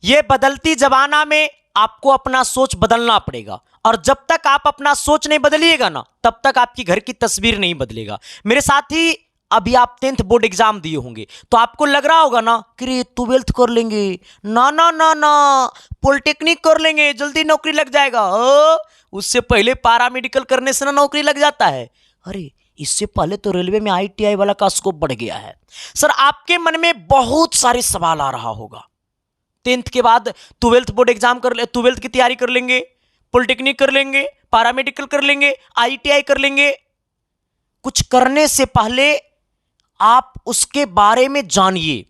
ये बदलती जमाना में आपको अपना सोच बदलना पड़ेगा, और जब तक आप अपना सोच नहीं बदलिएगा ना, तब तक आपकी घर की तस्वीर नहीं बदलेगा। मेरे साथी, अभी आप 10th बोर्ड एग्जाम दिए होंगे, तो आपको लग रहा होगा ना कि 12th कर लेंगे, ना ना ना ना, पॉलिटेक्निक कर लेंगे, जल्दी नौकरी लग जाएगा। उससे पहले पैरामेडिकल करने से ना नौकरी लग जाता है। अरे, इससे पहले तो रेलवे में ITI वाला का स्कोप बढ़ गया है। सर, आपके मन में बहुत सारे सवाल आ रहा होगा। 10th के बाद 12th बोर्ड एग्जाम कर ले, 12th की तैयारी कर लेंगे, पॉलिटेक्निक कर लेंगे, पैरामेडिकल कर लेंगे, ITI कर लेंगे। कुछ करने से पहले आप उसके बारे में जानिए,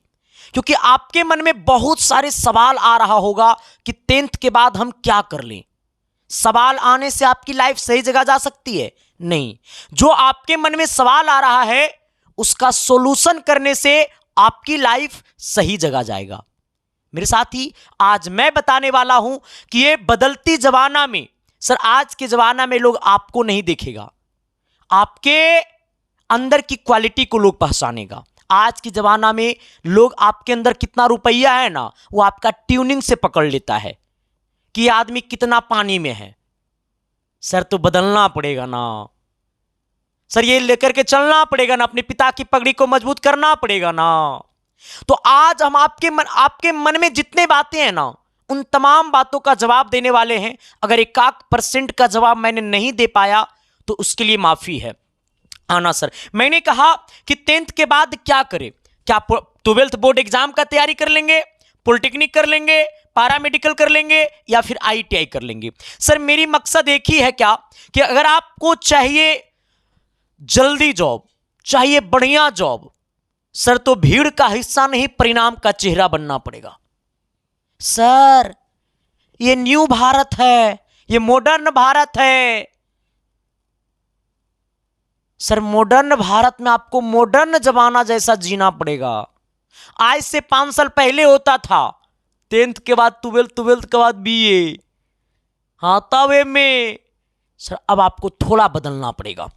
क्योंकि आपके मन में बहुत सारे सवाल आ रहा होगा कि 10th के बाद हम क्या कर लें। सवाल आने से आपकी लाइफ सही जगह जा सकती है? नहीं। जो आपके मन में सवाल आ रहा है, उसका सॉल्यूशन करने से आपकी लाइफ सही जगह जाएगा। मेरे साथी, आज मैं बताने वाला हूं कि ये बदलती जमाना में, सर, आज के जमाना में लोग आपको नहीं देखेगा, आपके अंदर की क्वालिटी को लोग पहचानेगा। आज के जमाना में लोग आपके अंदर कितना रुपया है ना, वो आपका ट्यूनिंग से पकड़ लेता है कि आदमी कितना पानी में है। सर, तो बदलना पड़ेगा ना सर, ये लेकर के चलना पड़ेगा ना, अपने पिता की पगड़ी को मजबूत करना पड़ेगा ना। तो आज हम आपके मन में जितने बातें हैं ना, उन तमाम बातों का जवाब देने वाले हैं। अगर 1% का जवाब मैंने नहीं दे पाया तो उसके लिए माफी है। आना सर, मैंने कहा कि 10th के बाद क्या करें? क्या 12th बोर्ड एग्जाम का तैयारी कर लेंगे, पॉलिटेक्निक कर लेंगे, पैरामेडिकल कर लेंगे, या फिर ITI कर लेंगे? सर, मेरी मकसद एक ही है, क्या कि अगर आपको चाहिए जल्दी जॉब, चाहिए बढ़िया जॉब, सर, तो भीड़ का हिस्सा नहीं, परिणाम का चेहरा बनना पड़ेगा। सर, ये न्यू भारत है, ये मॉडर्न भारत है। सर, मॉडर्न भारत में आपको मॉडर्न जमाना जैसा जीना पड़ेगा। आज से 5 साल पहले होता था 10th के बाद 12th के बाद BA, हाँ, तब में। सर, अब आपको थोड़ा बदलना पड़ेगा।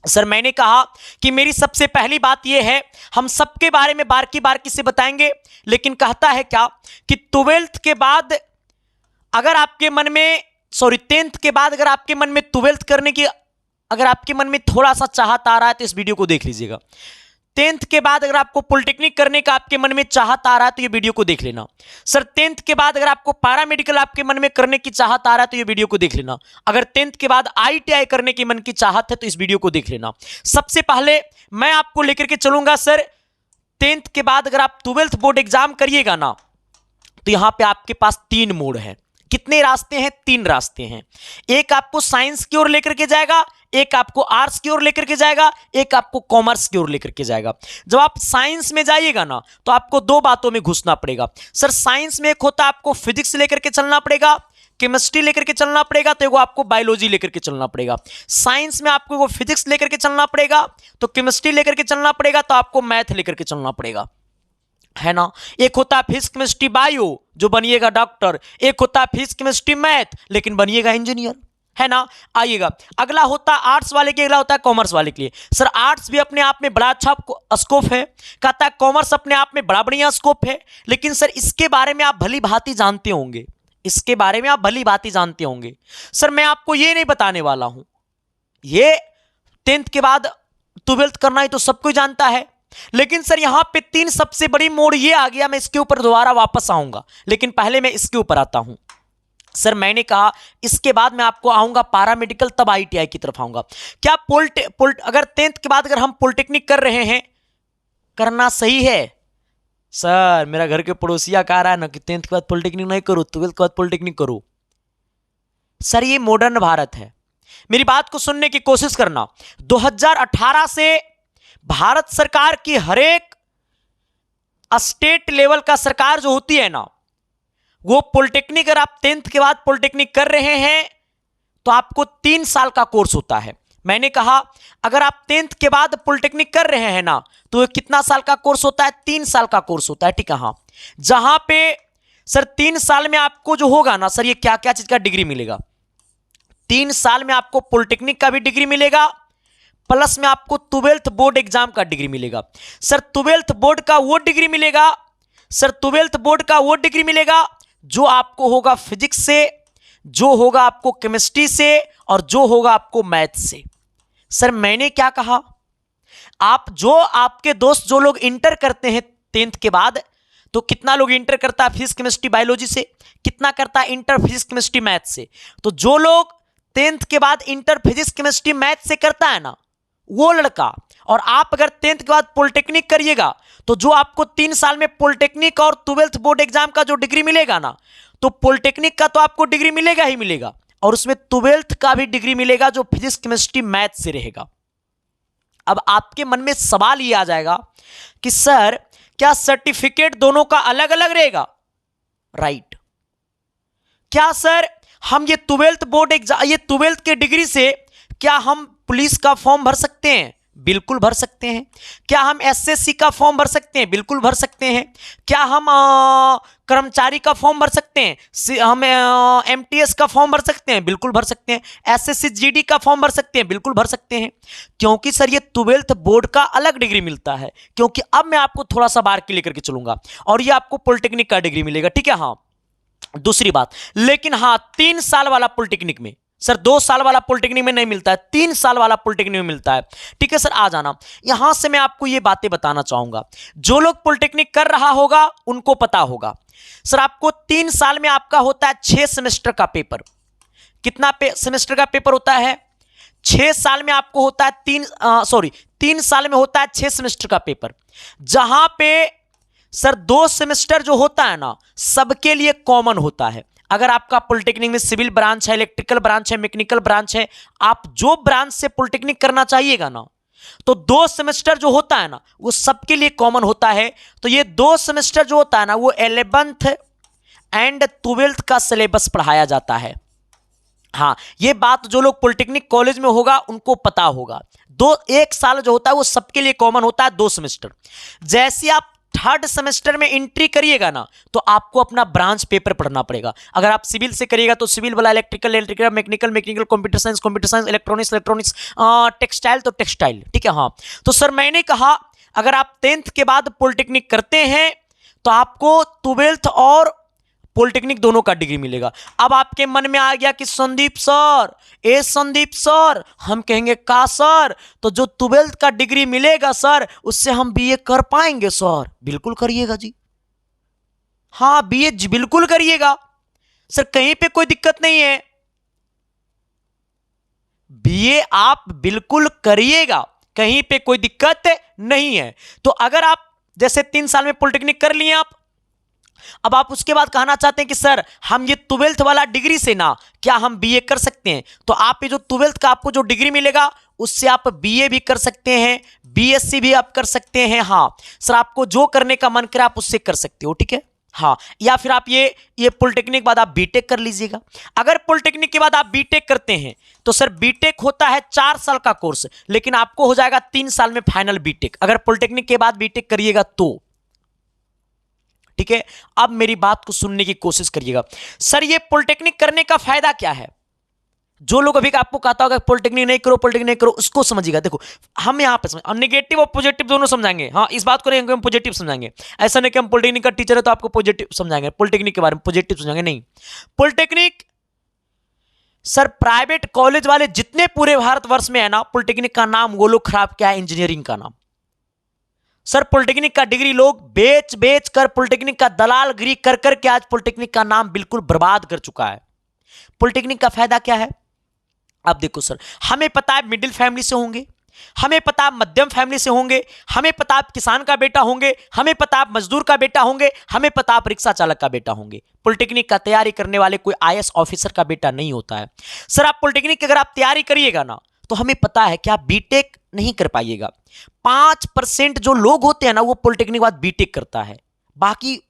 सर, मैंने कहा कि मेरी सबसे पहली बात यह है, हम सबके बारे में बारीकी से बताएंगे, लेकिन कहता है क्या कि 12th के बाद अगर आपके मन में, 10th के बाद अगर आपके मन में 12th करने की, अगर आपके मन में थोड़ा सा चाहत आ रहा है तो इस वीडियो को देख लीजिएगा। 10th के बाद अगर आपको पॉलिटेक्निक करने का आपके मन में चाहत आ रहा है तो ये वीडियो को देख लेना। सर, 10th के बाद अगर आपको पैरामेडिकल आपके मन में करने की चाहत आ रहा है तो ये वीडियो को देख लेना। अगर 10th के बाद ITI करने की मन की चाहत है तो इस वीडियो को देख लेना। सबसे पहले मैं आपको लेकर के चलूंगा, सर, 10th के बाद अगर आप 12th बोर्ड एग्जाम करिएगा ना, तो यहां पे आपके पास 3 मोड है। कितने रास्ते हैं? 3 रास्ते हैं। एक आपको साइंस की ओर लेकर के जाएगा, एक आपको आर्ट्स की ओर लेकर के जाएगा, एक आपको कॉमर्स की ओर लेकर के जाएगा। जब आप साइंस में जाइएगा ना, तो आपको 2 बातों में घुसना पड़ेगा। सर, साइंस में एक होता है आपको फिजिक्स लेकर के चलना पड़ेगा, केमिस्ट्री लेकर के चलना पड़ेगा, तो एगो आपको बायोलॉजी लेकर के चलना पड़ेगा। साइंस में आपको वो फिजिक्स लेकर के चलना पड़ेगा, तो केमिस्ट्री लेकर के चलना पड़ेगा, तो आपको मैथ लेकर के चलना पड़ेगा, है ना। एक होता है फिजिक्स केमिस्ट्री बायो, जो बनिएगा डॉक्टर। एक होता है फिजिक्स केमिस्ट्री मैथ, लेकिन बनिएगा इंजीनियर, है ना। आइएगा, अगला होता है आर्ट्स वाले के, अगला होता है कॉमर्स वाले के लिए। सर, आर्ट्स भी अपने आप में बड़ा अच्छा स्कोप है, कहता है कॉमर्स अपने आप में बड़ा बढ़िया स्कोप है, लेकिन सर इसके बारे में आप भली भांति जानते होंगे, इसके बारे में आप भली भांति जानते होंगे। सर, मैं आपको ये नहीं बताने वाला हूं, ये 10th के बाद 12th करना ही तो सब कोई जानता है, लेकिन सर यहां पे 3 सबसे बड़ी मोड़ ये आ गया। मैं इसके ऊपर दोबारा वापस आऊंगा, लेकिन पहले मैं इसके ऊपर आता हूं। सर, मैंने कहा इसके बाद मैं आपको आऊंगा पैरामेडिकल, तब ITI की तरफ आऊंगा। क्या अगर 10th के बाद अगर हम पॉलिटेक्निक कर रहे हैं, करना सही है? सर, मेरा घर के पड़ोसिया कह रहा है ना कि 10th के बाद पॉलिटेक्निक नहीं करो, 12th के बाद पॉलिटेक्निक करो। सर, ये मॉडर्न भारत है, मेरी बात को सुनने की कोशिश करना। 2018 से भारत सरकार की हर एक स्टेट लेवल का सरकार जो होती है ना, वो पॉलिटेक्निक, अगर आप 10th के बाद पॉलिटेक्निक कर रहे हैं तो आपको 3 साल का कोर्स होता है। मैंने कहा अगर आप 10th के बाद पॉलिटेक्निक कर रहे हैं ना, तो ये कितना साल का कोर्स होता है? 3 साल का कोर्स होता है, ठीक है। हाँ, जहां पे सर 3 साल में आपको जो होगा ना, सर, ये क्या क्या चीज का डिग्री मिलेगा। 3 साल में आपको पॉलिटेक्निक का भी डिग्री मिलेगा, प्लस में आपको 12th बोर्ड एग्जाम का डिग्री मिलेगा। सर, 12th बोर्ड का वो डिग्री मिलेगा, सर 12th बोर्ड का वो डिग्री मिलेगा जो आपको होगा फिजिक्स से, जो होगा आपको केमिस्ट्री से, और जो होगा आपको मैथ से। सर मैंने क्या कहा, आपके दोस्त जो लोग इंटर करते हैं 10th के बाद, तो कितना लोग इंटर करता है फिजिक्स केमिस्ट्री बायोलॉजी से, कितना करता है इंटर फिजिक्स केमिस्ट्री मैथ से। तो जो लोग 10th के बाद इंटर फिजिक्स केमिस्ट्री मैथ से करता है ना, वो लड़का, और आप अगर 10th के बाद पॉलिटेक्निक करिएगा, तो जो आपको 3 साल में पॉलिटेक्निक और 12th बोर्ड एग्जाम का जो डिग्री मिलेगा ना, तो पॉलिटेक्निक का तो आपको डिग्री मिलेगा ही मिलेगा, और उसमें 12th का भी डिग्री मिलेगा जो फिजिक्स केमिस्ट्री मैथ से रहेगा। अब आपके मन में सवाल ये आ जाएगा कि सर क्या सर्टिफिकेट दोनों का अलग अलग रहेगा? राइट। क्या सर हम ये 12th बोर्ड एग्जाम, ये 12th के डिग्री से क्या हम पुलिस का फॉर्म भर सकते हैं? बिल्कुल भर सकते हैं। क्या हम एसएससी का फॉर्म भर सकते हैं? बिल्कुल भर सकते हैं। क्या हम कर्मचारी का फॉर्म भर सकते हैं? हम एमटीएस का फॉर्म भर सकते हैं? बिल्कुल भर सकते हैं। एसएससी जीडी का फॉर्म भर सकते हैं? बिल्कुल भर सकते हैं। क्योंकि सर ये 12th बोर्ड का अलग डिग्री मिलता है। क्योंकि अब मैं आपको थोड़ा सा बार के लेकर के चलूंगा, और ये आपको पॉलिटेक्निक का डिग्री मिलेगा, ठीक है। हाँ, दूसरी बात, लेकिन हाँ 3 साल वाला पॉलिटेक्निक में, सर 2 साल वाला पॉलिटेक्निक में नहीं मिलता है, 3 साल वाला पॉलिटेक्निक में मिलता है, ठीक है सर। आ जाना, यहां से मैं आपको ये बातें बताना चाहूंगा, जो लोग पॉलिटेक्निक कर रहा होगा उनको पता होगा। सर आपको 3 साल में आपका होता है 6 सेमेस्टर का पेपर। कितना सेमेस्टर का पेपर होता है? 6 साल में आपको होता है 3 साल में होता है 6 सेमेस्टर का पेपर, जहां पे सर 2 सेमेस्टर जो होता है ना, सबके लिए कॉमन होता है। अगर आपका पॉलिटेक्निक में सिविल ब्रांच है, इलेक्ट्रिकल ब्रांच है, मैकेनिकल ब्रांच है, आप जो ब्रांच से पॉलिटेक्निक करना चाहिएगा ना, तो 2 सेमेस्टर जो होता है ना, वो सबके लिए कॉमन होता है। तो ये 2 सेमेस्टर जो होता है ना, वो 11th एंड 12th का सिलेबस पढ़ाया जाता है। हाँ, ये बात जो लोग पॉलिटेक्निक कॉलेज में होगा उनको पता होगा। 1 साल जो होता है वो सबके लिए कॉमन होता है, 2 सेमेस्टर। जैसे आप 3rd सेमेस्टर में एंट्री करिएगा ना, तो आपको अपना ब्रांच पेपर पढ़ना पड़ेगा। अगर आप सिविल से करिएगा तो सिविल वाला, electrical, mechanical, computer science, electronics, textile तो टेक्सटाइल, ठीक है। हाँ, तो सर मैंने कहा अगर आप 10th के बाद पॉलिटेक्निक करते हैं तो आपको 12th और पॉलिटेक्निक दोनों का डिग्री मिलेगा। अब आपके मन में आ गया कि संदीप सर, हम कहेंगे का सर, तो जो 12th का डिग्री मिलेगा सर, उससे हम बीए कर पाएंगे? सर बिल्कुल करिएगा जी, हाँ बीए बिल्कुल करिएगा सर, कहीं पे कोई दिक्कत नहीं है, बीए आप बिल्कुल करिएगा, कहीं पे कोई दिक्कत नहीं है। तो अगर आप जैसे 3 साल में पॉलिटेक्निक कर लिए आप, अब आप उसके बाद कहना चाहते हैं कि सर हम ये 12th वाला डिग्री से ना क्या हम बीए कर सकते हैं, तो आप ये जो 12th का आपको जो डिग्री मिलेगा उससे आप बीए भी कर सकते हैं, बीएससी भी आप कर सकते हैं। हाँ सर, आपको जो करने का मन करे आप उससे कर सकते हो, ठीक है। हाँ, या फिर आप ये पॉलिटेक्निक के बाद आप बीटेक कर लीजिएगा। अगर पॉलिटेक्निक के बाद आप बीटेक करते हैं तो सर बीटेक होता है 4 साल का कोर्स, लेकिन आपको हो जाएगा 3 साल में फाइनल बीटेक, अगर पॉलिटेक्निक के बाद बीटेक करिएगा तो, ठीक है। अब मेरी बात को सुनने की कोशिश करिएगा। सर ये पॉलिटेक्निक करने का फायदा क्या है? जो लोग अभी आपको कहता होगा पॉलिटेक्निक नहीं करो, उसको समझिएगा। देखो हम यहाँ पे समझ नेगेटिव और पॉजिटिव दोनों समझाएंगे। हाँ, इस बात को नहीं हम पॉजिटिव समझाएंगे, ऐसा नहीं कि हम पॉलिटेक्निक का टीचर है तो आपको पॉजिटिव समझाएंगे, पॉलिटेक्निक के बारे में पॉजिटिव समझाएंगे, नहीं। पॉलिटेक्निक सर प्राइवेट कॉलेज वाले जितने पूरे भारतवर्ष में है ना, पॉलिटेक्निक का नाम वो लोग खराब किया है, इंजीनियरिंग का नाम। सर पॉलिटेक्निक का डिग्री लोग बेच कर, पॉलिटेक्निक का दलालगिरी कर करके आज पॉलिटेक्निक का नाम बिल्कुल बर्बाद कर चुका है। पॉलिटेक्निक का फायदा क्या है? अब देखो सर, हमें पता है मिडिल फैमिली से होंगे, हमें पता आप मध्यम फैमिली से होंगे, हमें पता आप किसान का बेटा होंगे, हमें पता आप मजदूर का बेटा होंगे, हमें पता आप रिक्शा चालक का बेटा होंगे। पॉलिटेक्निक का तैयारी करने वाले कोई आईएएस ऑफिसर का बेटा नहीं होता है। सर आप पॉलिटेक्निक की अगर आप तैयारी करिएगा ना, तो हमें पता है कि आप बीटेक नहीं कर पाइएगा। 5% जो लोग होते हैं ना, वो पॉलिटेक्निक के बाद बीटेक करता है, बाकी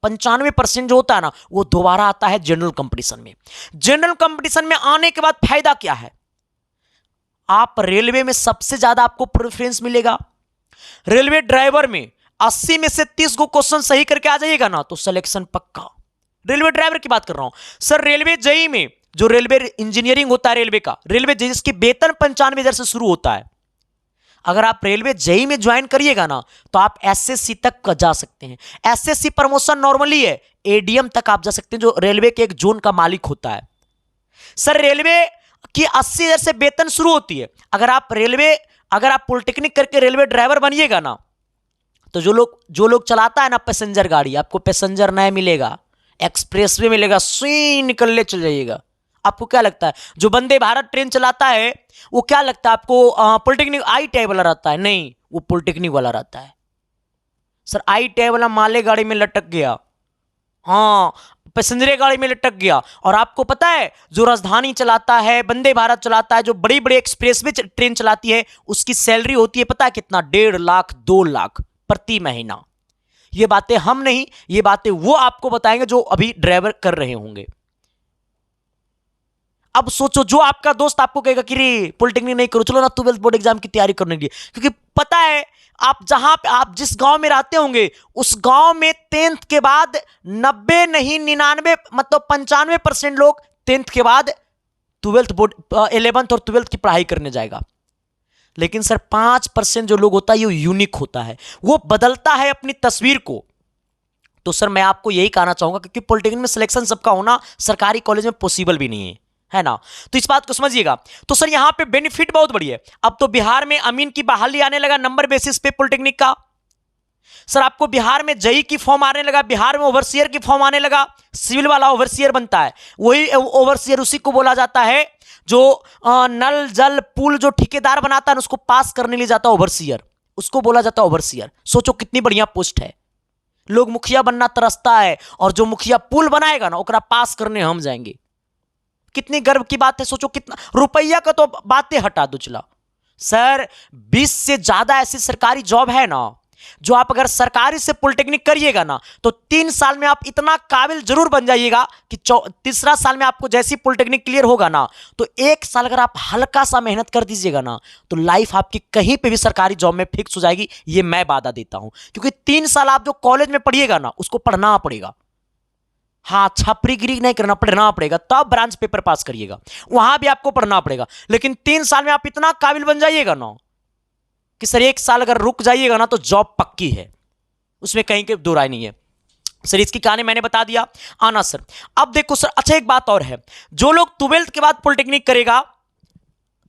95% जो होता है ना, वो दोबारा आता है जनरल कंपटीशन में। जनरल कंपटीशन में आने के बाद फायदा क्या है? आप रेलवे में सबसे ज्यादा आपको प्रेफरेंस मिलेगा। रेलवे ड्राइवर में 80 में से 30 को क्वेश्चन सही करके आ जाइएगा ना, तो सिलेक्शन पक्का। रेलवे ड्राइवर की बात कर रहा हूं सर। रेलवे जेईई में जो रेलवे इंजीनियरिंग होता है रेलवे का, रेलवे जेईई जिसकी वेतन 95,000 से शुरू होता है, अगर आप रेलवे जेईई में ज्वाइन करिएगा ना, तो आप एसएससी तक जा सकते हैं। एसएससी प्रमोशन नॉर्मली है एडीएम तक आप जा सकते हैं, जो रेलवे के एक जोन का मालिक होता है। सर रेलवे की 80,000 से वेतन शुरू होती है। अगर आप पॉलिटेक्निक करके रेलवे ड्राइवर बनिएगा ना, तो जो लोग चलाता है ना पैसेंजर गाड़ी, आपको पैसेंजर नहीं मिलेगा, एक्सप्रेस वे मिलेगा, सुई निकलने चल जाइएगा। आपको क्या लगता है जो वंदे भारत ट्रेन चलाता है वो क्या लगता है आपको पॉलिटेक्निक ITI वाला रहता है? नहीं, वो पॉलिटेक्निक वाला रहता है। सर ITI वाला माले गाड़ी में लटक गया, हाँ पैसेंजर गाड़ी में लटक गया। और आपको पता है जो राजधानी चलाता है, वंदे भारत चलाता है, जो बड़ी बड़ी एक्सप्रेस वे ट्रेन चलाती है, उसकी सैलरी होती है पता है कितना? 1.5 लाख 2 लाख प्रति महीना। ये बातें हम नहीं, ये बातें वो आपको बताएंगे जो अभी ड्राइवर कर रहे होंगे। अब सोचो, जो आपका दोस्त आपको कहेगा कि रे पॉलिटेक्निक नहीं करो, चलो ना 12th बोर्ड एग्जाम की तैयारी करने के लिए, क्योंकि पता है आप जिस गांव में रहते होंगे उस गांव में 10th के बाद 90 नहीं 99 मतलब 95% लोग 10th के बाद 12th बोर्ड 11th और 12th की पढ़ाई करने जाएगा। लेकिन सर 5% जो लोग होता है ये यूनिक होता है, वो बदलता है अपनी तस्वीर को। तो सर मैं आपको यही कहना चाहूंगा, क्योंकि पॉलिटेक्निक में सिलेक्शन सबका होना सरकारी कॉलेज में पॉसिबल भी नहीं है ना, तो इस बात को समझिएगा। तो सर यहां पे बेनिफिट बहुत बड़ी है। अब तो बिहार में अमीन की बहाली आने लगा नंबर बेसिस पे पॉलिटेक्निक का। सर आपको बिहार में जेई की फॉर्म आने लगा, बिहार में ओवरसियर की फॉर्म आने लगा। सिविल वाला ओवरसियर बनता है, वही ओवरसियर उसी को बोला जाता है जो नल जल पुल जो ठेकेदार बनाता है उसको पास करने लिए जाता है ओवरसियर, उसको बोला जाता है ओवरसियर। सोचो कितनी बढ़िया पोस्ट है। लोग मुखिया बनना तरसता है, और जो मुखिया पुल बनाएगा ना ओकरा पास करने हम जाएंगे। कितनी गर्व की बात है। सोचो कितना, रुपया का तो बातें हटा दो चला। सर 20 से ज्यादा ऐसी सरकारी जॉब है ना, जो आप अगर सरकारी से पॉलिटेक्निक करिएगा ना तो 3 साल में आप इतना काबिल जरूर बन जाइएगा कि तीसरा साल में आपको जैसी पॉलिटेक्निक क्लियर होगा ना, तो 1 साल अगर आप हल्का सा मेहनत कर दीजिएगा ना तो लाइफ आपकी कहीं पे भी सरकारी जॉब में फिक्स हो जाएगी। ये मैं वादा देता हूं, क्योंकि 3 साल आप जो कॉलेज में पढ़िएगा ना उसको पढ़ना पड़ेगा। हाँ, छापरीगिरी नहीं करना, पढ़ना पड़ेगा, तब ब्रांच पेपर पास करिएगा, वहां भी आपको पढ़ना पड़ेगा। लेकिन 3 साल में आप इतना काबिल बन जाइएगा ना कि सर 1 साल अगर रुक जाइएगा ना तो जॉब पक्की है, उसमें कहीं के दो राय नहीं है। सर इसकी कहानी मैंने बता दिया। आना सर, अब देखो सर, अच्छा एक बात और है, जो लोग 12th के बाद पॉलिटेक्निक करेगा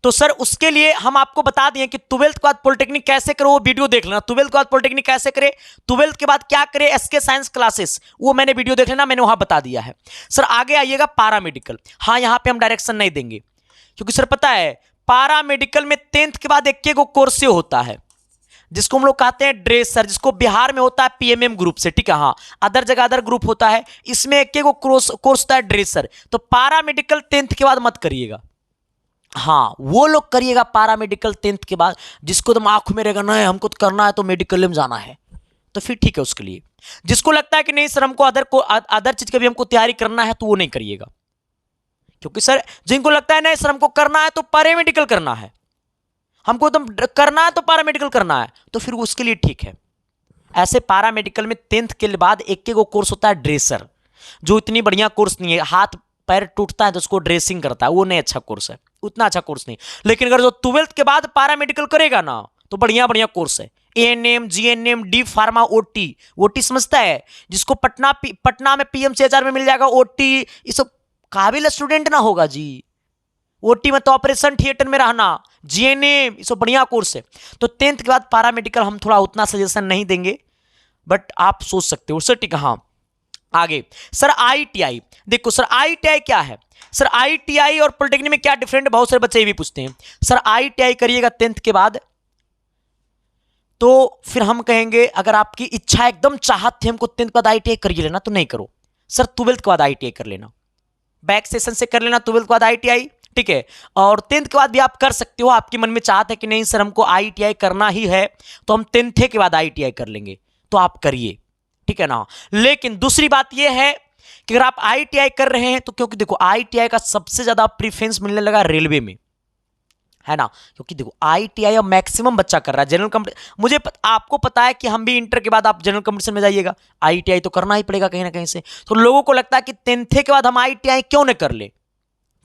तो सर उसके लिए हम आपको बता दिए कि 12th के बाद पॉलिटेक्निक कैसे करो, वो वीडियो देख लेना। 12th के बाद पॉलिटेक्निक कैसे करे, 12th के बाद क्या करे, SK साइंस क्लासेस, वो मैंने वीडियो देख लेना, मैंने वहां बता दिया है। सर आगे आइएगा पैरामेडिकल। हाँ यहां पे हम डायरेक्शन नहीं देंगे, क्योंकि सर पता है पैरामेडिकल में 10th के बाद 1 कोर्स होता है जिसको हम लोग कहते हैं ड्रेसर, जिसको बिहार में होता है PMM ग्रुप से, ठीक है। हाँ अदर जगह अदर ग्रुप होता है, इसमें 1 कोर्स होता है ड्रेसर। तो पैरामेडिकल 10th के बाद मत करिएगा, हाँ वो लोग करिएगा पैरामेडिकल 10th के बाद, जिसको तो आंखों में रहेगा नहीं हमको तो करना है तो मेडिकल में जाना है, तो फिर ठीक है उसके लिए। जिसको लगता है कि नहीं सर हमको अदर चीज का भी हमको तैयारी करना है, तो वो नहीं करिएगा। क्योंकि सर जिनको लगता है नहीं सर हमको करना है तो पैरामेडिकल करना है, हमको एकदम करना है तो पैरामेडिकल करना है, तो फिर उसके लिए ठीक है। ऐसे पैरामेडिकल में 10th के बाद 1 कोर्स होता है ड्रेसर, जो इतनी बढ़िया कोर्स नहीं है। हाथ पैर टूटता है तो उसको ड्रेसिंग करता है, वो नहीं अच्छा कोर्स है, उतना अच्छा कोर्स नहीं। लेकिन अगर जो 12th के बाद पैरामेडिकल करेगा ना तो बढ़िया बढ़िया कोर्स है। ANM GNM D pharma OT समझता है, जिसको पटना में PMCHR में मिल जाएगा OT। ये सब काबिल स्टूडेंट ना होगा जी। OT में तो ऑपरेशन थिएटर में रहना, GNM ये सब बढ़िया कोर्स है। तो 10th के बाद पैरामेडिकल हम थोड़ा उतना सजेशन नहीं देंगे, बट आप सोच सकते हो सर, ठीक है। हाँ आगे सर ITI, देखो सर ITI क्या है। सर ITI और पॉलिटेक्निक में क्या डिफरेंट है, बहुत सारे बच्चे ये भी पूछते हैं। सर ITI करिएगा 10th के बाद, तो फिर हम कहेंगे अगर आपकी इच्छा एकदम चाहत थी हमको 10th के बाद ITI करिए लेना, तो नहीं करो सर, 12th के बाद ITI कर लेना, बैक सेशन से कर लेना 12th के बाद ITI, ठीक है। और 10th के बाद भी आप कर सकते हो, आपके मन में चाहत है कि नहीं सर हमको ITI करना ही है तो हम 10th के बाद ITI कर लेंगे, तो आप करिए, ठीक है ना। लेकिन दूसरी बात यह है कि अगर आप ITI कर रहे हैं तो, क्योंकि देखो ITI का सबसे ज्यादा प्रीफरेंस मिलने लगा रेलवे में, है ना, क्योंकि देखो ITI अब मैक्सिमम बच्चा कर रहा है। जनरल कंपटीशन आपको पता है कि हम भी इंटर के बाद आप जनरल कंपटीशन में जाइएगा, ITI तो करना ही पड़ेगा कहीं ना कहीं से। तो लोगों को लगता है कि 10th के बाद हम ITI क्यों न कर ले,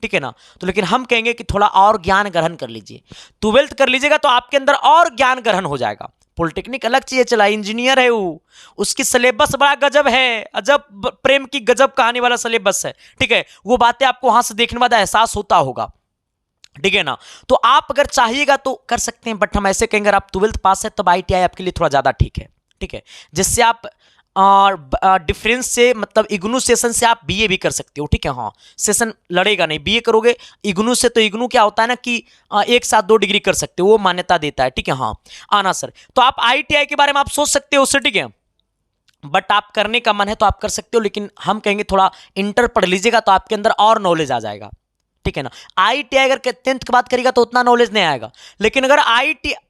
ठीक है ना। तो लेकिन हम कहेंगे कि थोड़ा और ज्ञान ग्रहण कर लीजिए, 12th कर लीजिएगा तो आपके अंदर और ज्ञान ग्रहण हो जाएगा। पॉलिटेक्निक अलग चीज चला, इंजीनियर है वो, उसकी सिलेबस बड़ा गजब है, अजब प्रेम की गजब कहानी वाला सिलेबस है, ठीक है। वो बातें आपको वहां से देखने बाद एहसास होता होगा, ठीक है ना। तो आप अगर चाहिएगा तो कर सकते हैं, बट हम ऐसे कहेंगे अगर आप 12th पास है तब ITI आपके लिए थोड़ा ज्यादा ठीक है, ठीक है। जिससे आप डिफरेंस से मतलब इग्नू सेशन से आप BA भी कर सकते हो, ठीक है। हाँ, सेशन लड़ेगा नहीं, BA करोगे इग्नू से, तो इग्नू क्या होता है ना कि एक साथ 2 डिग्री कर सकते हो, वो मान्यता देता है, ठीक है। हाँ आना सर, तो आप ITI के बारे में आप सोच सकते हो उससे, ठीक है। बट आप करने का मन है तो आप कर सकते हो, लेकिन हम कहेंगे थोड़ा इंटर पढ़ लीजिएगा तो आपके अंदर और नॉलेज आ जाएगा, ठीक है ना। ITI अगर 10th के बाद करेगा तो उतना नॉलेज नहीं आएगा, लेकिन अगर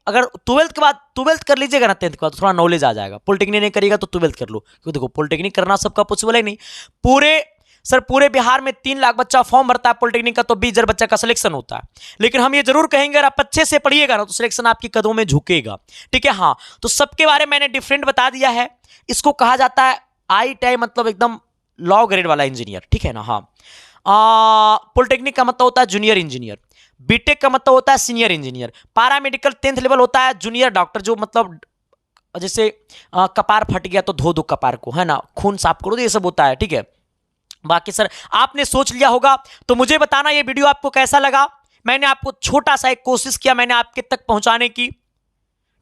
अगर 12th के बाद 12th कर लीजिएगा ना 10th के बाद तो थोड़ा नॉलेज आ जाएगा। पॉलिटेक्निक नहीं करेगा तो 12th कर लो, क्योंकि देखो पॉलिटेक्निक करना सबका पॉसिबल है नहीं। पूरे बिहार में 3 लाख बच्चा फॉर्म भरता है पॉलिटेक्निक का, तो 20,000 बच्चा का सिलेक्शन होता है। लेकिन हम ये जरूर कहेंगे अगर आप अच्छे से पढ़िएगा ना तो सिलेक्शन आपकी कदमों में झुकेगा, ठीक है। हाँ, तो सबके बारे में मैंने डिफरेंट बता दिया है। इसको कहा जाता है ITI मतलब एकदम लॉ ग्रेड वाला इंजीनियर, ठीक है ना। हाँ, पॉलिटेक्निक का मतलब होता है जूनियर इंजीनियर, बीटेक का मतलब होता है senior engineer, paramedical 10th level होता है जूनियर डॉक्टर, जो मतलब जैसे कपार फट गया तो धो दो कपार को, है ना, खून साफ करो, ये सब होता है, ठीक है। बाकी सर आपने सोच लिया होगा, तो मुझे बताना ये वीडियो आपको कैसा लगा। मैंने आपको छोटा सा एक कोशिश किया मैंने आपके तक पहुंचाने की,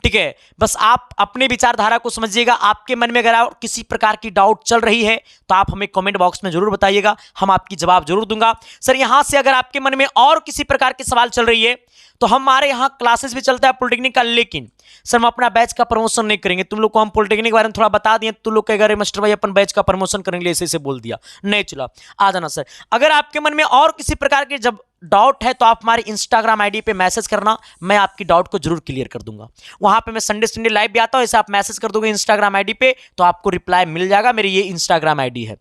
ठीक है। बस आप अपने विचारधारा को समझिएगा। आपके मन में अगर और किसी प्रकार की डाउट चल रही है तो आप हमें कमेंट बॉक्स में जरूर बताइएगा, हम आपकी जवाब जरूर दूंगा। सर यहां से अगर आपके मन में और किसी प्रकार के सवाल चल रही है तो हमारे यहाँ क्लासेस भी चलता है पॉलिटेक्निक का, लेकिन सर हम अपना बैच का प्रमोशन नहीं करेंगे। तुम लोग को हम पॉलिटेक्निक के बारे में थोड़ा बता दिए, तुम लोग कहेगा मास्टर भाई अपन बैच का प्रमोशन करेंगे, ऐसे बोल दिया, नहीं चला, आ जाना सर। अगर आपके मन में और किसी प्रकार के जब डाउट है तो आप हमारे इंस्टाग्राम आईडी पे मैसेज करना, मैं आपकी डाउट को जरूर क्लियर कर दूंगा। वहां पे मैं संडे लाइव भी आता हूं, ऐसे आप मैसेज कर दोगे इंस्टाग्राम आईडी पे तो आपको रिप्लाई मिल जाएगा, मेरी ये इंस्टाग्राम आईडी है।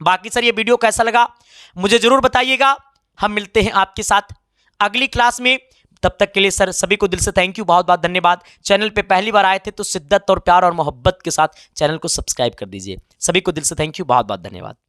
बाकी सर ये वीडियो कैसा लगा मुझे जरूर बताइएगा। हम मिलते हैं आपके साथ अगली क्लास में, तब तक के लिए सर सभी को दिल से थैंक यू, बहुत बहुत धन्यवाद। चैनल पे पहली बार आए थे तो शिद्दत और प्यार और मोहब्बत के साथ चैनल को सब्सक्राइब कर दीजिए। सभी को दिल से थैंक यू, बहुत बहुत धन्यवाद।